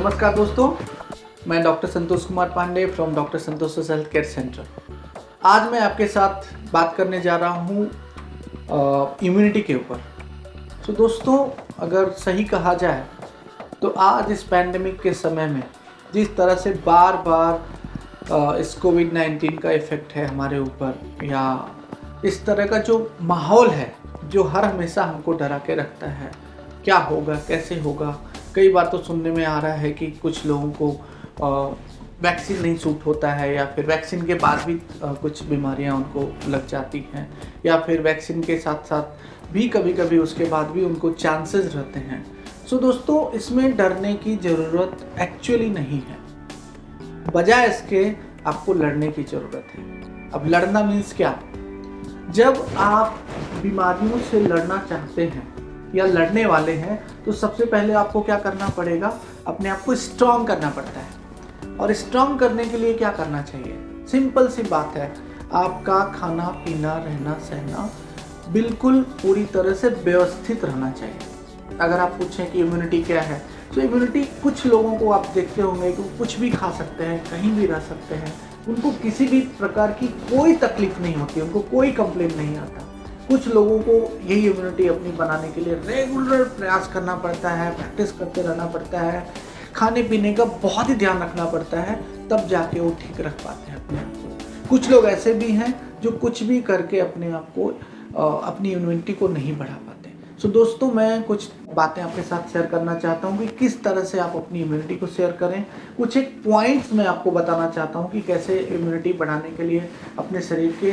नमस्कार दोस्तों, मैं doctor Santosh Kumar Pandey from doctor Santosh health care centre. आज मैं आपके साथ बात करने जा रहा हूँ इम्यूनिटी के ऊपर। तो दोस्तों, अगर सही कहा जाए तो आज इस पैंडेमिक के समय में जिस तरह से बार बार इस कोविड-19 का इफ़ेक्ट है हमारे ऊपर, या इस तरह का जो माहौल है जो हर हमेशा हमको डरा के रखता है, क्या होगा, कैसे होगा। कई बार तो सुनने में आ रहा है कि कुछ लोगों को वैक्सीन नहीं सूट होता है, या फिर वैक्सीन के बाद भी कुछ बीमारियां उनको लग जाती हैं, या फिर वैक्सीन के साथ साथ भी कभी कभी उसके बाद भी उनको चांसेस रहते हैं। सो दोस्तों, इसमें डरने की ज़रूरत एक्चुअली नहीं है, बजाय इसके आपको लड़ने की ज़रूरत है। अब लड़ना मीन्स क्या? जब आप बीमारियों से लड़ना चाहते हैं या लड़ने वाले हैं तो सबसे पहले आपको क्या करना पड़ेगा? अपने आप को स्ट्रॉन्ग करना पड़ता है। और स्ट्रॉन्ग करने के लिए क्या करना चाहिए? सिंपल सी बात है, आपका खाना पीना रहना सहना बिल्कुल पूरी तरह से व्यवस्थित रहना चाहिए। अगर आप पूछें कि इम्यूनिटी क्या है, तो इम्यूनिटी, कुछ लोगों को आप देखते होंगे कि वो कुछ भी खा सकते हैं, कहीं भी रह सकते हैं, उनको किसी भी प्रकार की कोई तकलीफ नहीं होती, उनको कोई कंप्लेन नहीं आता। कुछ लोगों को यही इम्यूनिटी अपनी बनाने के लिए रेगुलर प्रयास करना पड़ता है, प्रैक्टिस करते रहना पड़ता है, खाने पीने का बहुत ही ध्यान रखना पड़ता है, तब जाके वो ठीक रख पाते हैं अपने आप को। कुछ लोग ऐसे भी हैं जो कुछ भी करके अपने आप को अपनी इम्यूनिटी को नहीं बढ़ा पाते। सो दोस्तों, मैं कुछ बातें आपके साथ शेयर करना चाहता हूँ कि किस तरह से आप अपनी इम्यूनिटी को शेयर करें। कुछ एक पॉइंट्स मैं आपको बताना चाहता हूँ कि कैसे इम्यूनिटी बढ़ाने के लिए अपने शरीर के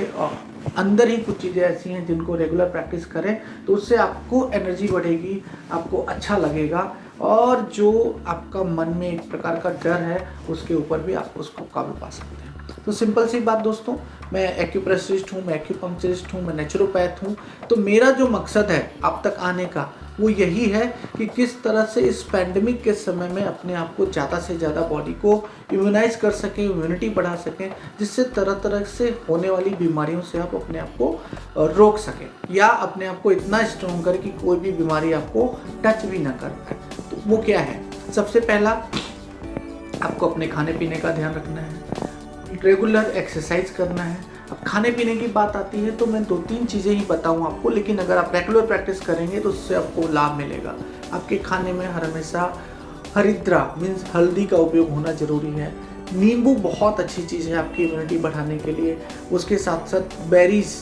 अंदर ही कुछ चीज़ें ऐसी हैं जिनको रेगुलर प्रैक्टिस करें तो उससे आपको एनर्जी बढ़ेगी, आपको अच्छा लगेगा, और जो आपका मन में एक प्रकार का डर है उसके ऊपर भी आप उसको काबू पा सकते हैं। तो सिंपल सी बात दोस्तों, मैं एक्यूप्रेशरिस्ट हूँ, मैं एक्यूपंक्चरिस्ट हूँ, मैं नेचुरोपैथ हूँ। तो मेरा जो मकसद है आप तक आने का वो यही है कि किस तरह से इस पैंडेमिक के समय में अपने आप को ज़्यादा से ज़्यादा बॉडी को इम्यूनाइज कर सकें, इम्यूनिटी बढ़ा सकें, जिससे तरह तरह से होने वाली बीमारियों से आप अपने आप को रोक सकें, या अपने आप को इतना स्ट्रॉन्ग करें कि कोई भी बीमारी आपको टच भी ना कर पाए। तो वो क्या है? सबसे पहला, आपको अपने खाने पीने का ध्यान रखना है, रेगुलर एक्सरसाइज करना है। अब खाने पीने की बात आती है तो मैं 2-3 चीज़ें ही बताऊँ आपको, लेकिन अगर आप रेगुलर प्रैक्टिस करेंगे तो उससे आपको लाभ मिलेगा। आपके खाने में हर हमेशा हरिद्रा मीन्स हल्दी का उपयोग होना ज़रूरी है। नींबू बहुत अच्छी चीज़ है आपकी इम्यूनिटी बढ़ाने के लिए। उसके साथ साथ बेरीज़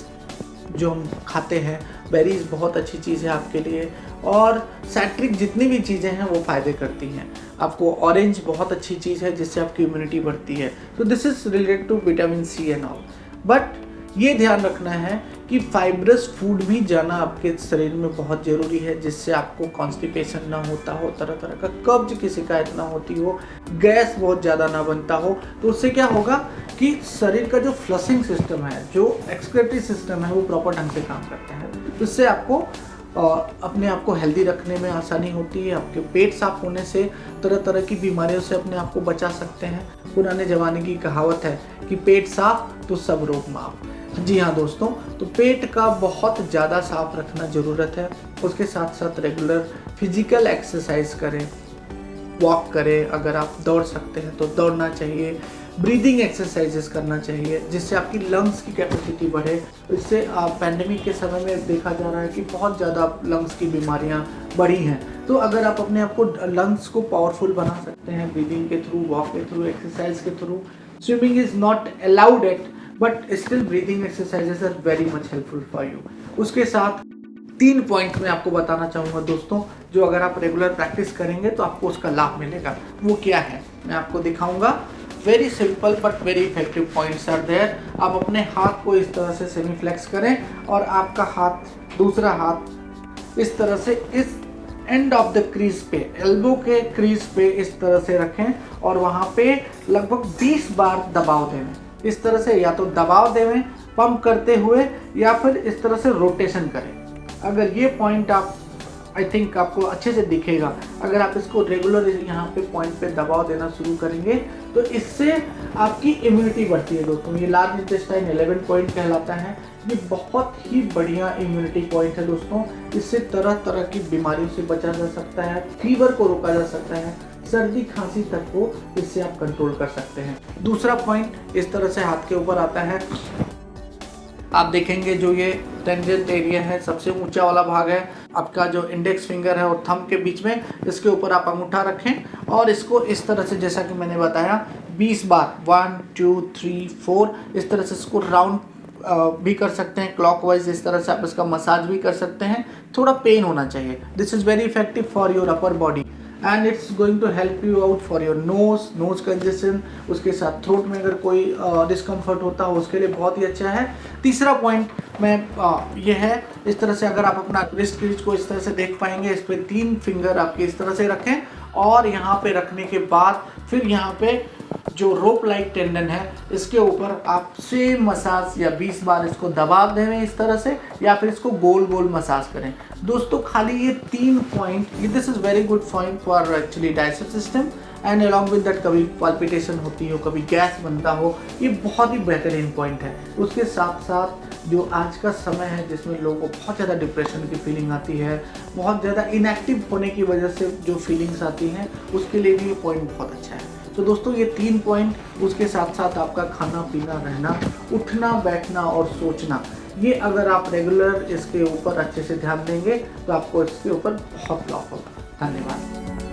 जो हम खाते हैं, बेरीज़ बहुत अच्छी चीज़ है आपके लिए। और साइट्रिक जितनी भी चीज़ें हैं वो फ़ायदे करती हैं आपको। ऑरेंज बहुत अच्छी चीज़ है जिससे आपकी इम्यूनिटी बढ़ती है। तो this is related to vitamin C and all. But ये ध्यान रखना है कि फाइब्रस फूड भी जाना आपके शरीर में बहुत ज़रूरी है, जिससे आपको कॉन्स्टिपेशन ना होता हो, तरह तरह का कब्ज की शिकायत ना होती हो, गैस बहुत ज़्यादा ना बनता हो। तो उससे क्या होगा कि शरीर का जो फ्लशिंग सिस्टम है, जो एक्सक्रीटरी सिस्टम है, वो प्रॉपर ढंग से काम करता है। तो इससे आपको अपने आप को हेल्दी रखने में आसानी होती है। आपके पेट साफ होने से तरह तरह की बीमारियों से अपने आप को बचा सकते हैं। पुराने ज़माने की कहावत है कि पेट साफ तो सब रोग माफ। जी हाँ दोस्तों, तो पेट का बहुत ज़्यादा साफ रखना ज़रूरत है। उसके साथ साथ रेगुलर फिजिकल एक्सरसाइज करें, वॉक करें, अगर आप दौड़ सकते हैं तो दौड़ना चाहिए, ब्रीदिंग एक्सरसाइजेस करना चाहिए, जिससे आपकी लंग्स की कैपेसिटी बढ़े। इससे पैंडेमिक के समय में देखा जा रहा है कि बहुत ज़्यादा लंग्स की बीमारियां बढ़ी हैं। तो अगर आप अपने आप को लंग्स को पावरफुल बना सकते हैं ब्रीदिंग के थ्रू, वॉक के थ्रू, एक्सरसाइज के through. Swimming is not allowed at, but still breathing exercises are very much helpful for you. उसके साथ 3 पॉइंट मैं आपको बताना चाहूँगा दोस्तों, जो अगर आप रेगुलर प्रैक्टिस करेंगे तो आपको उसका लाभ मिलेगा। वो क्या है मैं आपको दिखाऊंगा। Very simple but very effective points are there. आप अपने हाथ को इस तरह से सेमी फ्लेक्स करें और आपका हाथ, दूसरा हाथ इस तरह से इस एंड ऑफ द क्रीज पे, एल्बो के क्रीज पे इस तरह से रखें, और वहाँ पे लगभग 20 बार दबाव दें। इस तरह से या तो दबाव दें पंप करते हुए, या फिर इस तरह से रोटेशन करें। अगर ये पॉइंट आप, आई थिंक आपको अच्छे से दिखेगा, अगर आप इसको रेगुलर यहाँ पे पॉइंट पे दबाव देना शुरू करेंगे तो इससे आपकी इम्यूनिटी बढ़ती है दोस्तों। ये लार्ज इंटेस्टाइन 11 पॉइंट कहलाता है। ये बहुत ही बढ़िया इम्यूनिटी पॉइंट है दोस्तों। इससे तरह तरह की बीमारियों से बचा जा सकता है, फीवर को रोका जा सकता है, सर्दी खांसी तक को इससे आप कंट्रोल कर सकते हैं। दूसरा पॉइंट इस तरह से हाथ के ऊपर आता है। आप देखेंगे जो ये टेंजेंट एरिया है, सबसे ऊंचा वाला भाग है आपका, जो इंडेक्स फिंगर है और थंब के बीच में, इसके ऊपर आप अंगूठा रखें और इसको इस तरह से, जैसा कि मैंने बताया, 20 बार 1 2 3 4 इस तरह से इसको राउंड भी कर सकते हैं, क्लॉकवाइज इस तरह से आप इसका मसाज भी कर सकते हैं। थोड़ा पेन होना चाहिए। This is very effective for your upper body and it's going to help you out for your nose congestion. उसके साथ थ्रोट में अगर कोई डिस्कम्फर्ट होता हो उसके लिए बहुत ही अच्छा है। तीसरा पॉइंट ये है, इस तरह से अगर आप अपना रिस्ट क्रीज को इस तरह से देख पाएंगे, इस पर 3 फिंगर आपके इस तरह से रखें और यहाँ पे रखने के बाद फिर यहाँ पे जो रोप लाइक टेंडन है इसके ऊपर आप सेम मसाज या 20 बार इसको दबा दें इस तरह से, या फिर इसको गोल गोल मसाज करें। दोस्तों खाली ये 3 point, this is very good point for actually digestive system and along with that कभी पल्पिटेशन होती हो, कभी गैस बनता हो, ये बहुत ही बेहतरीन पॉइंट है। उसके साथ साथ जो आज का समय है जिसमें लोगों को बहुत ज़्यादा डिप्रेशन की फीलिंग आती है, बहुत ज़्यादा इनएक्टिव होने की वजह से जो फीलिंग्स आती हैं, उसके लिए भी ये पॉइंट बहुत अच्छा है। तो दोस्तों ये 3 पॉइंट, उसके साथ साथ आपका खाना पीना, रहना, उठना बैठना और सोचना, ये अगर आप रेगुलर इसके ऊपर अच्छे से ध्यान देंगे तो आपको इसके ऊपर बहुत लाभ होगा। धन्यवाद।